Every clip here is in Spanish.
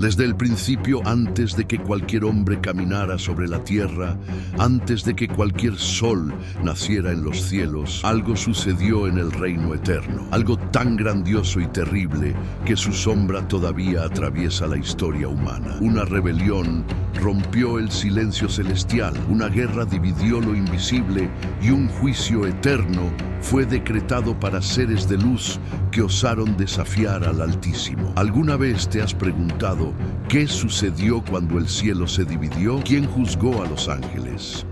Desde el principio, antes de que cualquier hombre caminara sobre la tierra, antes de que cualquier sol naciera en los cielos, algo sucedió en el reino eterno, algo tan grandioso y terrible que su sombra todavía atraviesa la historia humana. Una rebelión rompió el silencio celestial, una guerra dividió lo invisible y un juicio eterno fue decretado para seres de luz que osaron desafiar al Altísimo. ¿Alguna vez te has preguntado qué sucedió cuando el cielo se dividió? ¿Quién juzgó a los ángeles?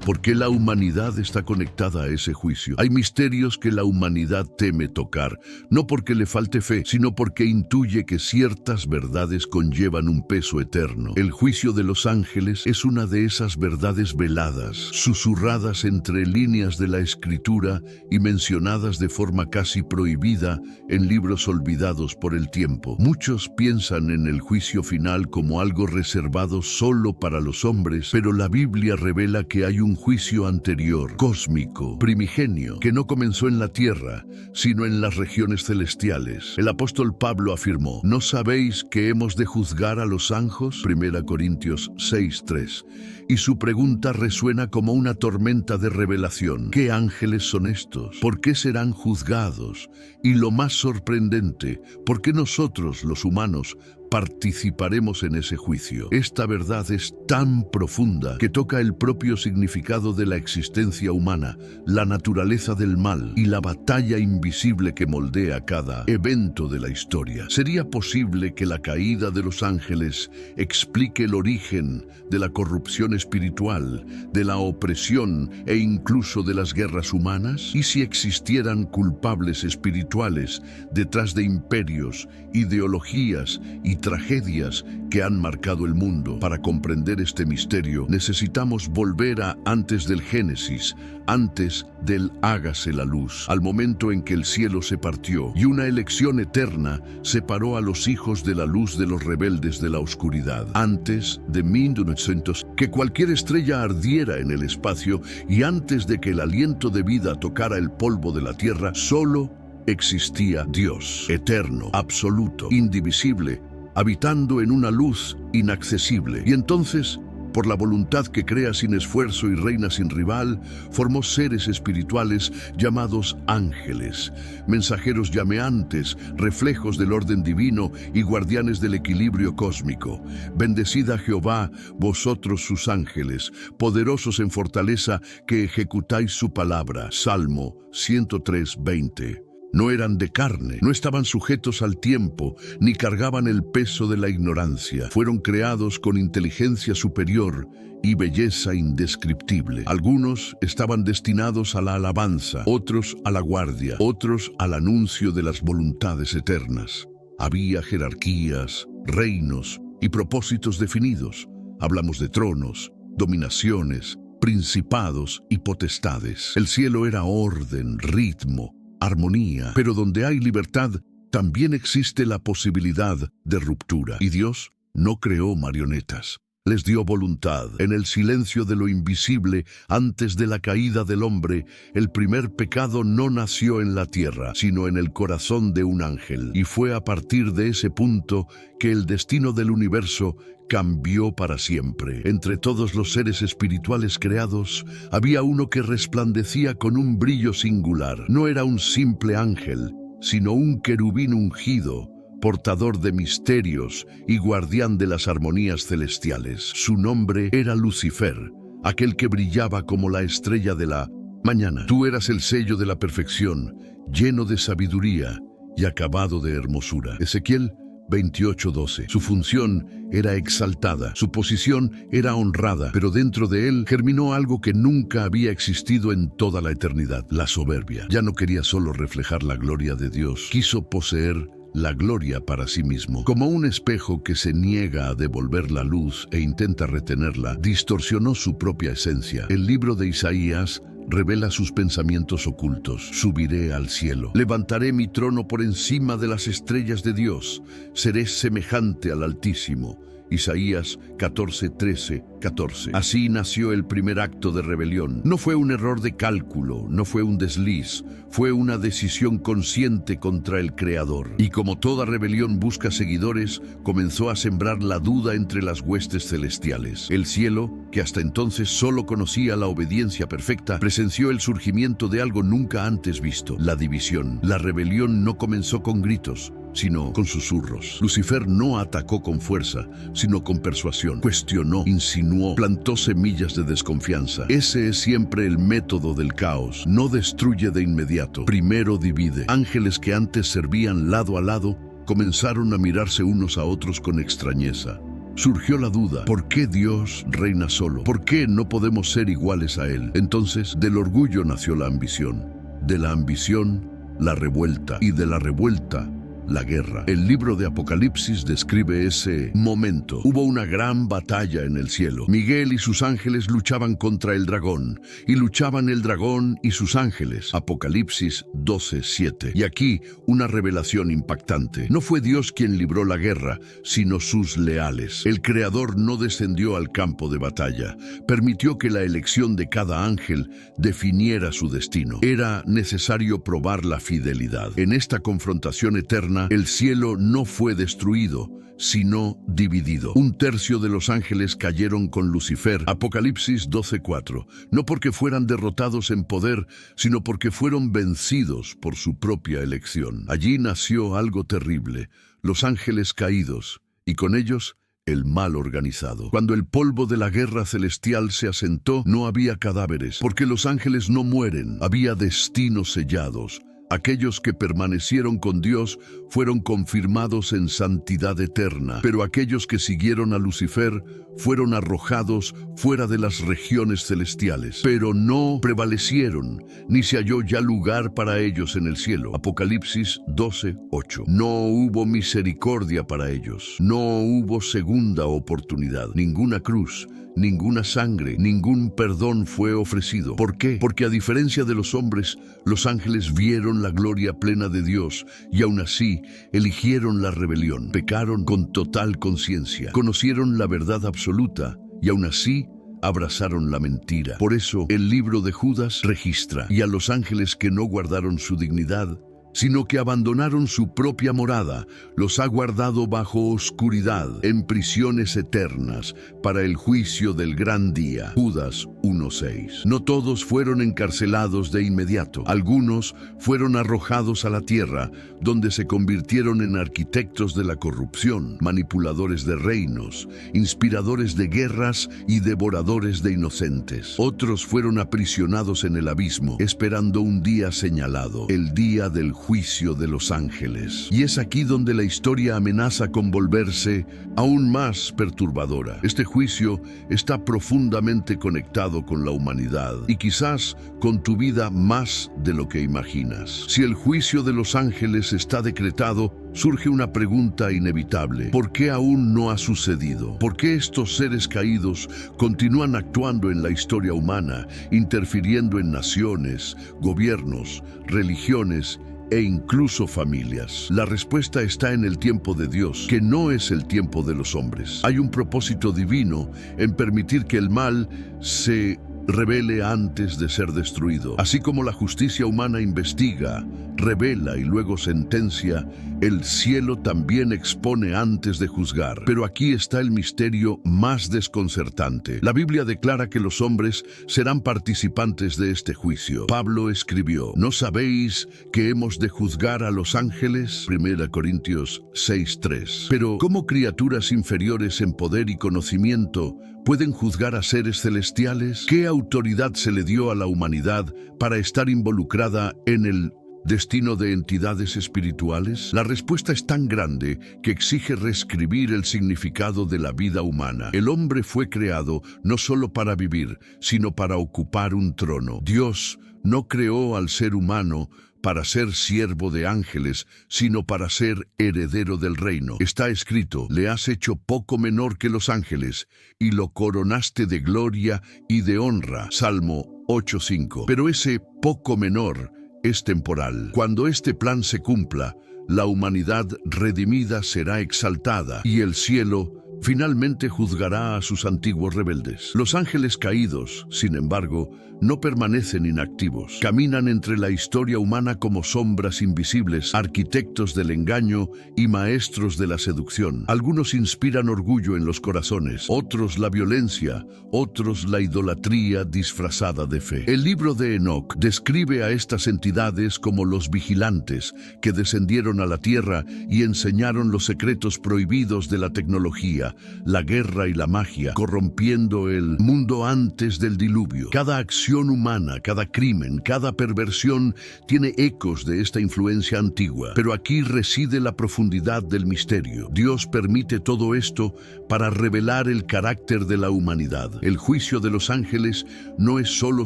¿Por qué la humanidad está conectada a ese juicio? Hay misterios que la humanidad teme tocar, no porque le falte fe, sino porque intuye que ciertas verdades conllevan un peso eterno. El juicio de los ángeles es una de esas verdades veladas, susurradas entre líneas de la Escritura y mencionadas de forma casi prohibida en libros olvidados por el tiempo. Muchos piensan en el juicio final como algo reservado solo para los hombres, pero la Biblia revela que hay un juicio anterior, cósmico, primigenio, que no comenzó en la tierra, sino en las regiones celestiales. El apóstol Pablo afirmó: ¿no sabéis que hemos de juzgar a los ángeles? 1 Corintios 6:3. Y su pregunta resuena como una tormenta de revelación. ¿Qué ángeles son estos? ¿Por qué serán juzgados? Y lo más sorprendente, ¿por qué nosotros, los humanos, participaremos en ese juicio? Esta verdad es tan profunda que toca el propio significado de la existencia humana, la naturaleza del mal y la batalla invisible que moldea cada evento de la historia. ¿Sería posible que la caída de los ángeles explique el origen de la corrupción espiritual, de la opresión e incluso de las guerras humanas? ¿Y si existieran culpables espirituales detrás de imperios, ideologías y tragedias que han marcado el mundo? Para comprender este misterio, necesitamos volver a antes del Génesis, antes del hágase la luz, al momento en que el cielo se partió y una elección eterna separó a los hijos de la luz de los rebeldes de la oscuridad. Antes de 1900, que cualquier estrella ardiera en el espacio y antes de que el aliento de vida tocara el polvo de la tierra, solo existía Dios, eterno, absoluto, indivisible, habitando en una luz inaccesible. Y entonces, por la voluntad que crea sin esfuerzo y reina sin rival, formó seres espirituales llamados ángeles, mensajeros llameantes, reflejos del orden divino y guardianes del equilibrio cósmico. Bendecid a Jehová, vosotros sus ángeles, poderosos en fortaleza, que ejecutáis su palabra. Salmo 103:20. No eran de carne, no estaban sujetos al tiempo, ni cargaban el peso de la ignorancia. Fueron creados con inteligencia superior y belleza indescriptible. Algunos estaban destinados a la alabanza, otros a la guardia, otros al anuncio de las voluntades eternas. Había jerarquías, reinos y propósitos definidos. Hablamos de tronos, dominaciones, principados y potestades. El cielo era orden, ritmo, armonía, pero donde hay libertad, también existe la posibilidad de ruptura. Y Dios no creó marionetas. Les dio voluntad. En el silencio de lo invisible, antes de la caída del hombre, el primer pecado no nació en la tierra, sino en el corazón de un ángel. Y fue a partir de ese punto que el destino del universo cambió para siempre. Entre todos los seres espirituales creados, había uno que resplandecía con un brillo singular. No era un simple ángel, sino un querubín ungido, portador de misterios y guardián de las armonías celestiales. Su nombre era Lucifer, aquel que brillaba como la estrella de la mañana. Tú eras el sello de la perfección, lleno de sabiduría y acabado de hermosura. Ezequiel 28:12. Su función era exaltada, su posición era honrada, pero dentro de él germinó algo que nunca había existido en toda la eternidad: la soberbia. Ya no quería solo reflejar la gloria de Dios, quiso poseer la gloria para sí mismo. Como un espejo que se niega a devolver la luz e intenta retenerla, distorsionó su propia esencia. El libro de Isaías revela sus pensamientos ocultos. Subiré al cielo, levantaré mi trono por encima de las estrellas de Dios, seré semejante al Altísimo Isaías 14:13-14. Así nació el primer acto de rebelión. No fue un error de cálculo, no fue un desliz, fue una decisión consciente contra el Creador. Y como toda rebelión busca seguidores, comenzó a sembrar la duda entre las huestes celestiales. El cielo, que hasta entonces solo conocía la obediencia perfecta, presenció el surgimiento de algo nunca antes visto: la división. La rebelión no comenzó con gritos, sino con susurros. Lucifer no atacó con fuerza, sino con persuasión. Cuestionó, insinuó, plantó semillas de desconfianza. Ese es siempre el método del caos. No destruye de inmediato, primero divide. Ángeles que antes servían lado a lado comenzaron a mirarse unos a otros con extrañeza. Surgió la duda: ¿por qué Dios reina solo? ¿Por qué no podemos ser iguales a Él? Entonces, del orgullo nació la ambición. De la ambición, la revuelta. Y de la revuelta, la guerra. El libro de Apocalipsis describe ese momento. Hubo una gran batalla en el cielo. Miguel y sus ángeles luchaban contra el dragón, y luchaban el dragón y sus ángeles. Apocalipsis 12:7. Y aquí, una revelación impactante. No fue Dios quien libró la guerra, sino sus leales. El Creador no descendió al campo de batalla. Permitió que la elección de cada ángel definiera su destino. Era necesario probar la fidelidad. En esta confrontación eterna, el cielo no fue destruido, sino dividido. Un tercio de los ángeles cayeron con Lucifer. Apocalipsis 12:4. No porque fueran derrotados en poder, sino porque fueron vencidos por su propia elección. Allí nació algo terrible: los ángeles caídos, y con ellos el mal organizado. Cuando el polvo de la guerra celestial se asentó, no había cadáveres, porque los ángeles no mueren. Había destinos sellados. Aquellos que permanecieron con Dios fueron confirmados en santidad eterna, pero aquellos que siguieron a Lucifer fueron arrojados fuera de las regiones celestiales. Pero no prevalecieron, ni se halló ya lugar para ellos en el cielo. Apocalipsis 12:8. No hubo misericordia para ellos, no hubo segunda oportunidad, ninguna cruz, ninguna sangre, ningún perdón fue ofrecido. ¿Por qué? Porque a diferencia de los hombres, los ángeles vieron la gloria plena de Dios y aún así eligieron la rebelión. Pecaron con total conciencia, conocieron la verdad absoluta y aún así abrazaron la mentira. Por eso el libro de Judas registra: y a los ángeles que no guardaron su dignidad, sino que abandonaron su propia morada, los ha guardado bajo oscuridad, en prisiones eternas, para el juicio del gran día. Judas 1:6. No todos fueron encarcelados de inmediato. Algunos fueron arrojados a la tierra, donde se convirtieron en arquitectos de la corrupción, manipuladores de reinos, inspiradores de guerras y devoradores de inocentes. Otros fueron aprisionados en el abismo, esperando un día señalado, el día del juicio de los ángeles. Y es aquí donde la historia amenaza con volverse aún más perturbadora. Este juicio está profundamente conectado con la humanidad y quizás con tu vida más de lo que imaginas. Si el juicio de los ángeles está decretado, surge una pregunta inevitable: ¿por qué aún no ha sucedido? ¿Por qué estos seres caídos continúan actuando en la historia humana, interfiriendo en naciones, gobiernos, religiones e incluso familias? La respuesta está en el tiempo de Dios, que no es el tiempo de los hombres. Hay un propósito divino en permitir que el mal se revele antes de ser destruido. Así como la justicia humana investiga, revela y luego sentencia, el cielo también expone antes de juzgar. Pero aquí está el misterio más desconcertante. La Biblia declara que los hombres serán participantes de este juicio. Pablo escribió: ¿no sabéis que hemos de juzgar a los ángeles? 1 Corintios 6:3. Pero ¿cómo criaturas inferiores en poder y conocimiento pueden juzgar a seres celestiales? ¿Qué autoridad se le dio a la humanidad para estar involucrada en el destino de entidades espirituales? La respuesta es tan grande que exige reescribir el significado de la vida humana. El hombre fue creado no solo para vivir, sino para ocupar un trono. Dios no creó al ser humano para ser siervo de ángeles, sino para ser heredero del reino. Está escrito: le has hecho poco menor que los ángeles, y lo coronaste de gloria y de honra. Salmo 8:5. Pero ese poco menor es temporal. Cuando este plan se cumpla, la humanidad redimida será exaltada y el cielo Finalmente juzgará a sus antiguos rebeldes. Los ángeles caídos, sin embargo, no permanecen inactivos. Caminan entre la historia humana como sombras invisibles, arquitectos del engaño y maestros de la seducción. Algunos inspiran orgullo en los corazones, otros la violencia, otros la idolatría disfrazada de fe. El libro de Enoc describe a estas entidades como los vigilantes que descendieron a la tierra y enseñaron los secretos prohibidos de la tecnología, la guerra y la magia, corrompiendo el mundo antes del diluvio. Cada acción humana, cada crimen, cada perversión tiene ecos de esta influencia antigua. Pero aquí reside la profundidad del misterio. Dios permite todo esto para revelar el carácter de la humanidad. El juicio de los ángeles no es solo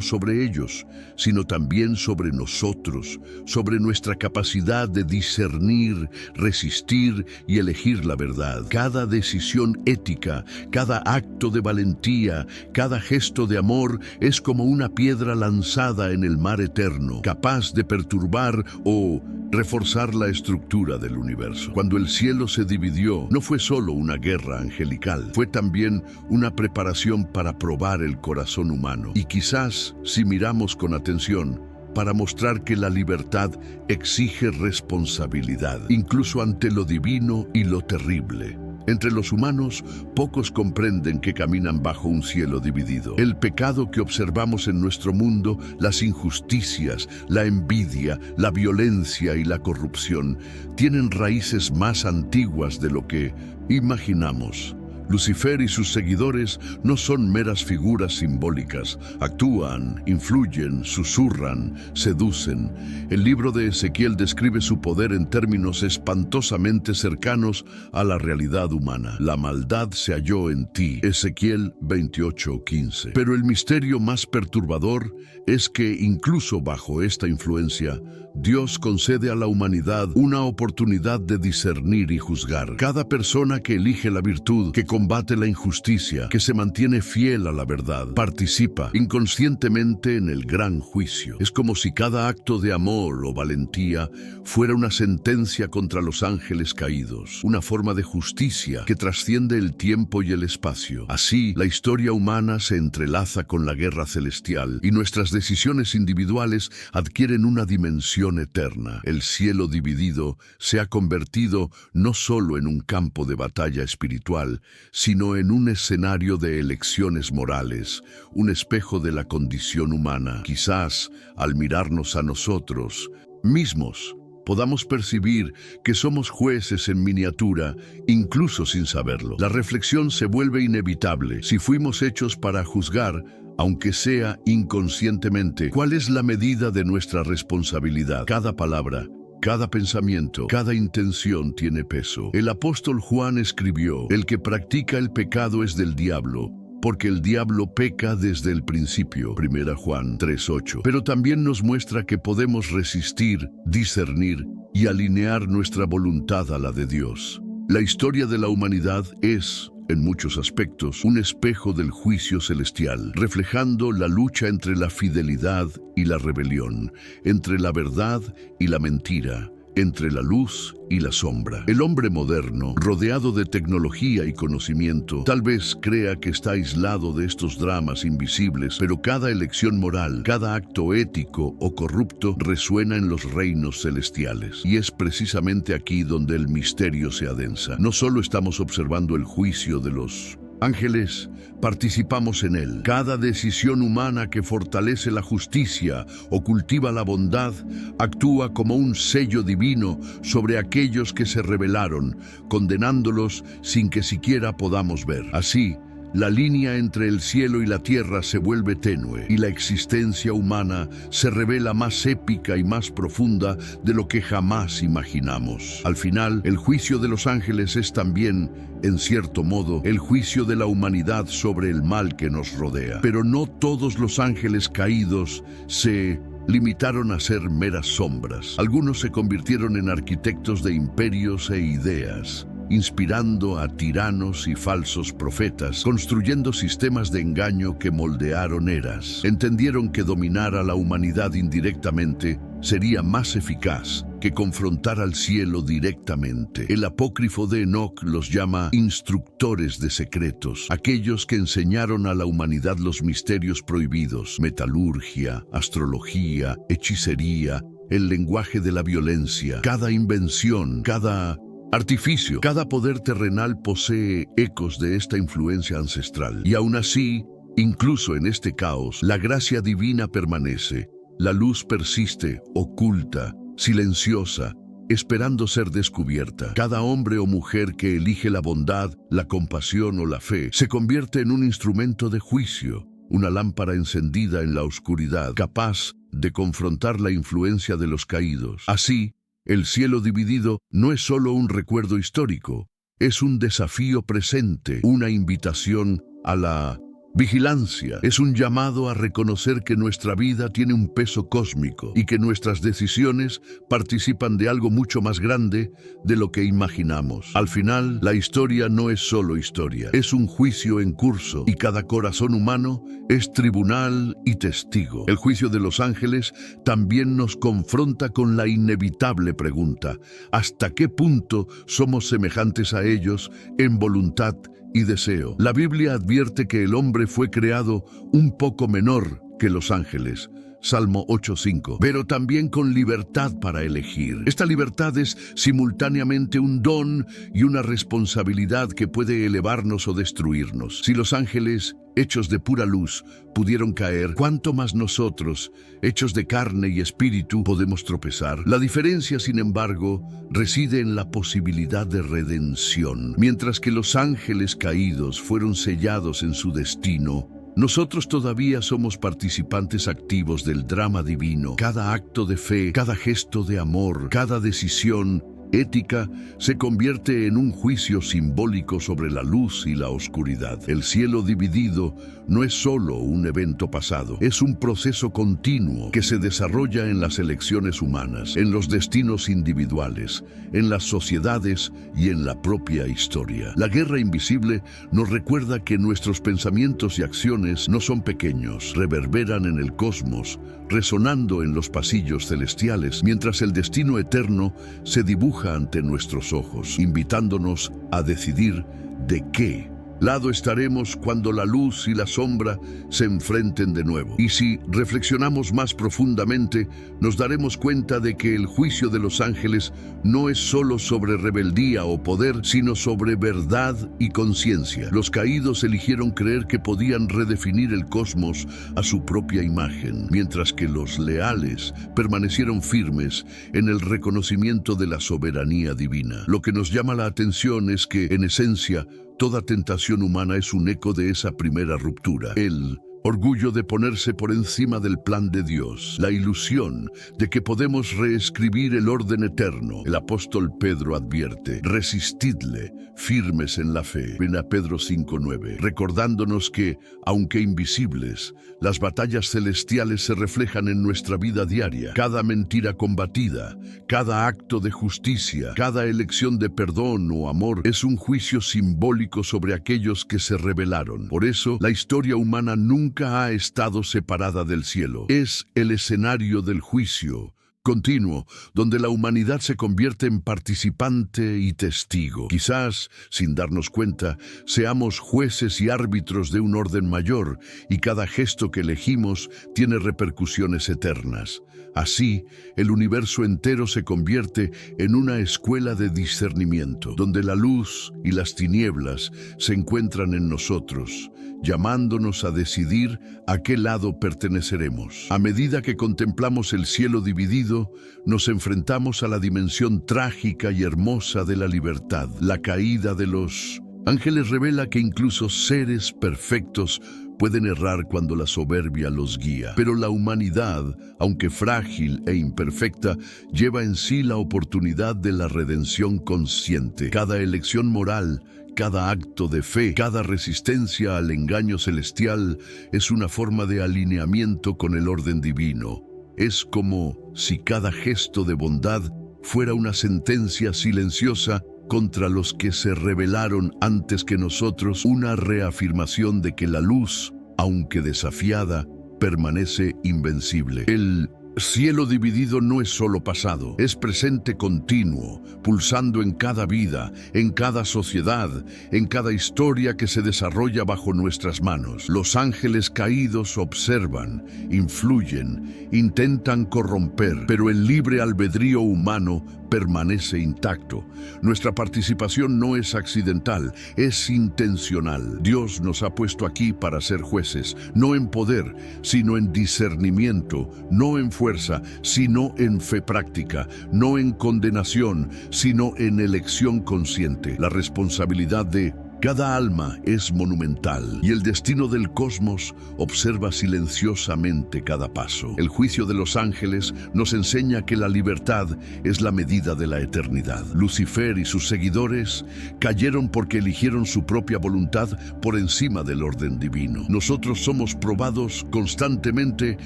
sobre ellos, sino también sobre nosotros, sobre nuestra capacidad de discernir, resistir y elegir la verdad. Cada decisión ética, cada acto de valentía, cada gesto de amor es como una piedra lanzada en el mar eterno, capaz de perturbar o reforzar la estructura del universo. Cuando el cielo se dividió, no fue solo una guerra angelical, fue también una preparación para probar el corazón humano. Y quizás, si miramos con atención, para mostrar que la libertad exige responsabilidad, incluso ante lo divino y lo terrible. Entre los humanos, pocos comprenden que caminan bajo un cielo dividido. El pecado que observamos en nuestro mundo, las injusticias, la envidia, la violencia y la corrupción, tienen raíces más antiguas de lo que imaginamos. Lucifer y sus seguidores no son meras figuras simbólicas. Actúan, influyen, susurran, seducen. El libro de Ezequiel describe su poder en términos espantosamente cercanos a la realidad humana. La maldad se halló en ti. Ezequiel 28:15. Pero el misterio más perturbador es que incluso bajo esta influencia, Dios concede a la humanidad una oportunidad de discernir y juzgar. Cada persona que elige la virtud, que combate la injusticia, que se mantiene fiel a la verdad, participa inconscientemente en el gran juicio. Es como si cada acto de amor o valentía fuera una sentencia contra los ángeles caídos, una forma de justicia que trasciende el tiempo y el espacio. Así, la historia humana se entrelaza con la guerra celestial y nuestras decisiones individuales adquieren una dimensión eterna. El cielo dividido se ha convertido no solo en un campo de batalla espiritual, sino en un escenario de elecciones morales, un espejo de la condición humana. Quizás, al mirarnos a nosotros mismos, podamos percibir que somos jueces en miniatura, incluso sin saberlo. La reflexión se vuelve inevitable. Si fuimos hechos para juzgar, aunque sea inconscientemente, ¿cuál es la medida de nuestra responsabilidad? Cada palabra, cada pensamiento, cada intención tiene peso. El apóstol Juan escribió: "El que practica el pecado es del diablo, porque el diablo peca desde el principio". 1 Juan 3:8. Pero también nos muestra que podemos resistir, discernir y alinear nuestra voluntad a la de Dios. La historia de la humanidad es, en muchos aspectos, un espejo del juicio celestial, reflejando la lucha entre la fidelidad y la rebelión, entre la verdad y la mentira, entre la luz y la sombra. El hombre moderno, rodeado de tecnología y conocimiento, tal vez crea que está aislado de estos dramas invisibles, pero cada elección moral, cada acto ético o corrupto resuena en los reinos celestiales. Y es precisamente aquí donde el misterio se adensa. No solo estamos observando el juicio de los ángeles, participamos en él. Cada decisión humana que fortalece la justicia o cultiva la bondad actúa como un sello divino sobre aquellos que se rebelaron, condenándolos sin que siquiera podamos ver. Así, la línea entre el cielo y la tierra se vuelve tenue y la existencia humana se revela más épica y más profunda de lo que jamás imaginamos. Al final, el juicio de los ángeles es también, en cierto modo, el juicio de la humanidad sobre el mal que nos rodea. Pero no todos los ángeles caídos se limitaron a ser meras sombras. Algunos se convirtieron en arquitectos de imperios e ideas, inspirando a tiranos y falsos profetas, construyendo sistemas de engaño que moldearon eras. Entendieron que dominar a la humanidad indirectamente sería más eficaz que confrontar al cielo directamente. El apócrifo de Enoc los llama instructores de secretos, aquellos que enseñaron a la humanidad los misterios prohibidos: metalurgia, astrología, hechicería, el lenguaje de la violencia. Cada invención, cada artificio, cada poder terrenal posee ecos de esta influencia ancestral. Y aún así, incluso en este caos, la gracia divina permanece. La luz persiste, oculta, silenciosa, esperando ser descubierta. Cada hombre o mujer que elige la bondad, la compasión o la fe se convierte en un instrumento de juicio, una lámpara encendida en la oscuridad, capaz de confrontar la influencia de los caídos. Así, el cielo dividido no es solo un recuerdo histórico, es un desafío presente, una invitación a la vigilancia. Es un llamado a reconocer que nuestra vida tiene un peso cósmico y que nuestras decisiones participan de algo mucho más grande de lo que imaginamos. Al final, la historia no es solo historia, es un juicio en curso y cada corazón humano es tribunal y testigo. El juicio de los ángeles también nos confronta con la inevitable pregunta: ¿hasta qué punto somos semejantes a ellos en voluntad y deseo? La Biblia advierte que el hombre fue creado un poco menor que los ángeles. Salmo 8:5, pero también con libertad para elegir. Esta libertad es simultáneamente un don y una responsabilidad que puede elevarnos o destruirnos. Si los ángeles, hechos de pura luz, pudieron caer, ¿cuánto más nosotros, hechos de carne y espíritu, podemos tropezar? La diferencia, sin embargo, reside en la posibilidad de redención. Mientras que los ángeles caídos fueron sellados en su destino, nosotros todavía somos participantes activos del drama divino. Cada acto de fe, cada gesto de amor, cada decisión ética se convierte en un juicio simbólico sobre la luz y la oscuridad. El cielo dividido no es solo un evento pasado, es un proceso continuo que se desarrolla en las elecciones humanas, en los destinos individuales, en las sociedades y en la propia historia. La guerra invisible nos recuerda que nuestros pensamientos y acciones no son pequeños, reverberan en el cosmos, resonando en los pasillos celestiales, mientras el destino eterno se dibuja ante nuestros ojos, invitándonos a decidir de qué lado estaremos cuando la luz y la sombra se enfrenten de nuevo. Y si reflexionamos más profundamente, nos daremos cuenta de que el juicio de los ángeles no es solo sobre rebeldía o poder, sino sobre verdad y conciencia. Los caídos eligieron creer que podían redefinir el cosmos a su propia imagen, mientras que los leales permanecieron firmes en el reconocimiento de la soberanía divina. Lo que nos llama la atención es que, en esencia, toda tentación humana es un eco de esa primera ruptura. El orgullo de ponerse por encima del plan de Dios, la ilusión de que podemos reescribir el orden eterno. El apóstol Pedro advierte: resistidle, firmes en la fe. Ven a Pedro 5:9, recordándonos que, aunque invisibles, las batallas celestiales se reflejan en nuestra vida diaria. Cada mentira combatida, cada acto de justicia, cada elección de perdón o amor es un juicio simbólico sobre aquellos que se rebelaron. Por eso, la historia humana nunca ha estado separada del cielo. Es el escenario del juicio continuo, donde la humanidad se convierte en participante y testigo. Quizás, sin darnos cuenta, seamos jueces y árbitros de un orden mayor, y cada gesto que elegimos tiene repercusiones eternas. Así, el universo entero se convierte en una escuela de discernimiento, donde la luz y las tinieblas se encuentran en nosotros, llamándonos a decidir a qué lado perteneceremos. A medida que contemplamos el cielo dividido, nos enfrentamos a la dimensión trágica y hermosa de la libertad. La caída de los ángeles revela que incluso seres perfectos pueden errar cuando la soberbia los guía. Pero la humanidad, aunque frágil e imperfecta, lleva en sí la oportunidad de la redención consciente. Cada elección moral, cada acto de fe, cada resistencia al engaño celestial es una forma de alineamiento con el orden divino. Es como si cada gesto de bondad fuera una sentencia silenciosa contra los que se rebelaron antes que nosotros, una reafirmación de que la luz, aunque desafiada, permanece invencible. El cielo dividido no es solo pasado, es presente continuo, pulsando en cada vida, en cada sociedad, en cada historia que se desarrolla bajo nuestras manos. Los ángeles caídos observan, influyen, intentan corromper, pero el libre albedrío humano permanece intacto. Nuestra participación no es accidental, es intencional. Dios nos ha puesto aquí para ser jueces, no en poder, sino en discernimiento, no en fuerza, sino en fe práctica, no en condenación, sino en elección consciente. La responsabilidad de cada alma es monumental y el destino del cosmos observa silenciosamente cada paso. El juicio de los ángeles nos enseña que la libertad es la medida de la eternidad. Lucifer y sus seguidores cayeron porque eligieron su propia voluntad por encima del orden divino. Nosotros somos probados constantemente,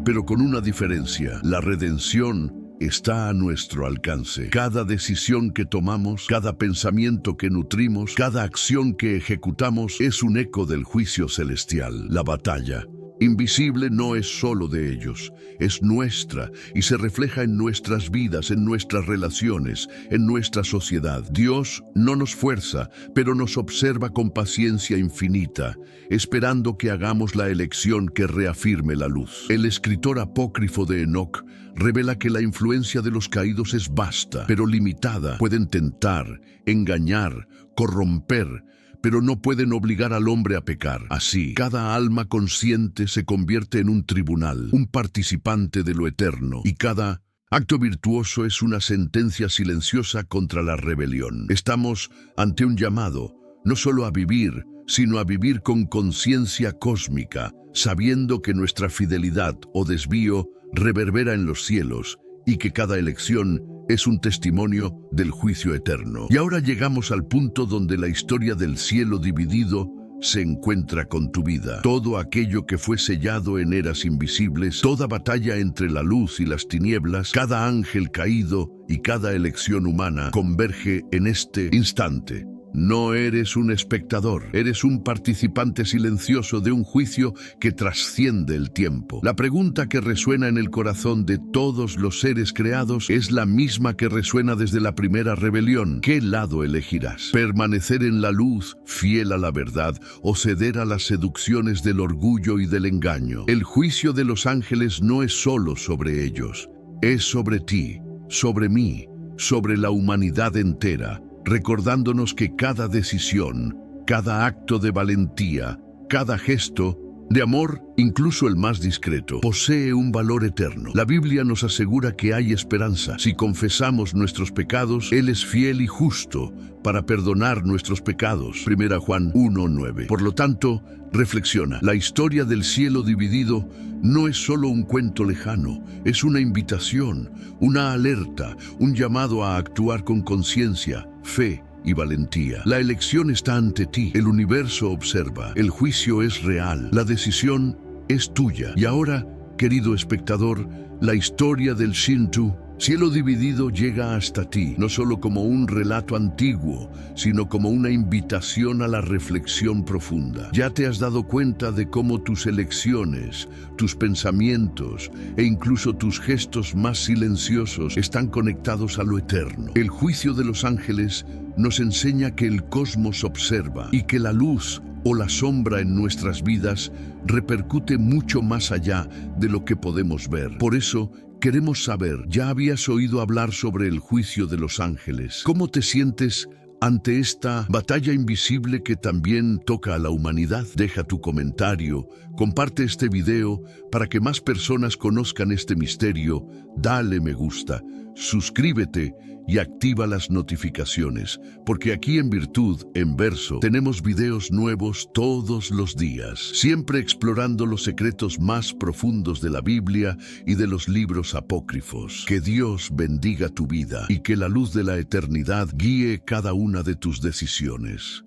pero con una diferencia: la redención está a nuestro alcance. Cada decisión que tomamos, cada pensamiento que nutrimos, cada acción que ejecutamos es un eco del juicio celestial. La batalla invisible no es solo de ellos, es nuestra y se refleja en nuestras vidas, en nuestras relaciones, en nuestra sociedad. Dios no nos fuerza, pero nos observa con paciencia infinita, esperando que hagamos la elección que reafirme la luz. El escritor apócrifo de Enoc revela que la influencia de los caídos es vasta, pero limitada. Pueden tentar, engañar, corromper, pero no pueden obligar al hombre a pecar. Así, cada alma consciente se convierte en un tribunal, un participante de lo eterno, y cada acto virtuoso es una sentencia silenciosa contra la rebelión. Estamos ante un llamado, no solo a vivir, sino a vivir con conciencia cósmica, sabiendo que nuestra fidelidad o desvío reverbera en los cielos y que cada elección es un testimonio del juicio eterno. Y ahora llegamos al punto donde la historia del cielo dividido se encuentra con tu vida. Todo aquello que fue sellado en eras invisibles, toda batalla entre la luz y las tinieblas, cada ángel caído y cada elección humana converge en este instante. No eres un espectador, eres un participante silencioso de un juicio que trasciende el tiempo. La pregunta que resuena en el corazón de todos los seres creados es la misma que resuena desde la primera rebelión. ¿Qué lado elegirás? ¿Permanecer en la luz, fiel a la verdad, o ceder a las seducciones del orgullo y del engaño? El juicio de los ángeles no es solo sobre ellos, es sobre ti, sobre mí, sobre la humanidad entera, recordándonos que cada decisión, cada acto de valentía, cada gesto de amor, incluso el más discreto, posee un valor eterno. La Biblia nos asegura que hay esperanza. Si confesamos nuestros pecados, Él es fiel y justo para perdonar nuestros pecados. 1 Juan 1:9. Por lo tanto, reflexiona. La historia del cielo dividido no es solo un cuento lejano, es una invitación, una alerta, un llamado a actuar con conciencia, fe y valentía. La elección está ante ti, el universo observa, el juicio es real, la decisión es tuya. Y ahora, querido espectador, la historia del Shinto, cielo dividido, llega hasta ti, no solo como un relato antiguo, sino como una invitación a la reflexión profunda. Ya te has dado cuenta de cómo tus elecciones, tus pensamientos e incluso tus gestos más silenciosos están conectados a lo eterno. El juicio de los ángeles nos enseña que el cosmos observa y que la luz o la sombra en nuestras vidas repercute mucho más allá de lo que podemos ver. Por eso, queremos saber, ¿ya habías oído hablar sobre el juicio de los ángeles? ¿Cómo te sientes ante esta batalla invisible que también toca a la humanidad? Deja tu comentario, comparte este video para que más personas conozcan este misterio, dale me gusta, suscríbete y activa las notificaciones, porque aquí en Virtud en Verso tenemos videos nuevos todos los días, siempre explorando los secretos más profundos de la Biblia y de los libros apócrifos. Que Dios bendiga tu vida y que la luz de la eternidad guíe cada una de tus decisiones.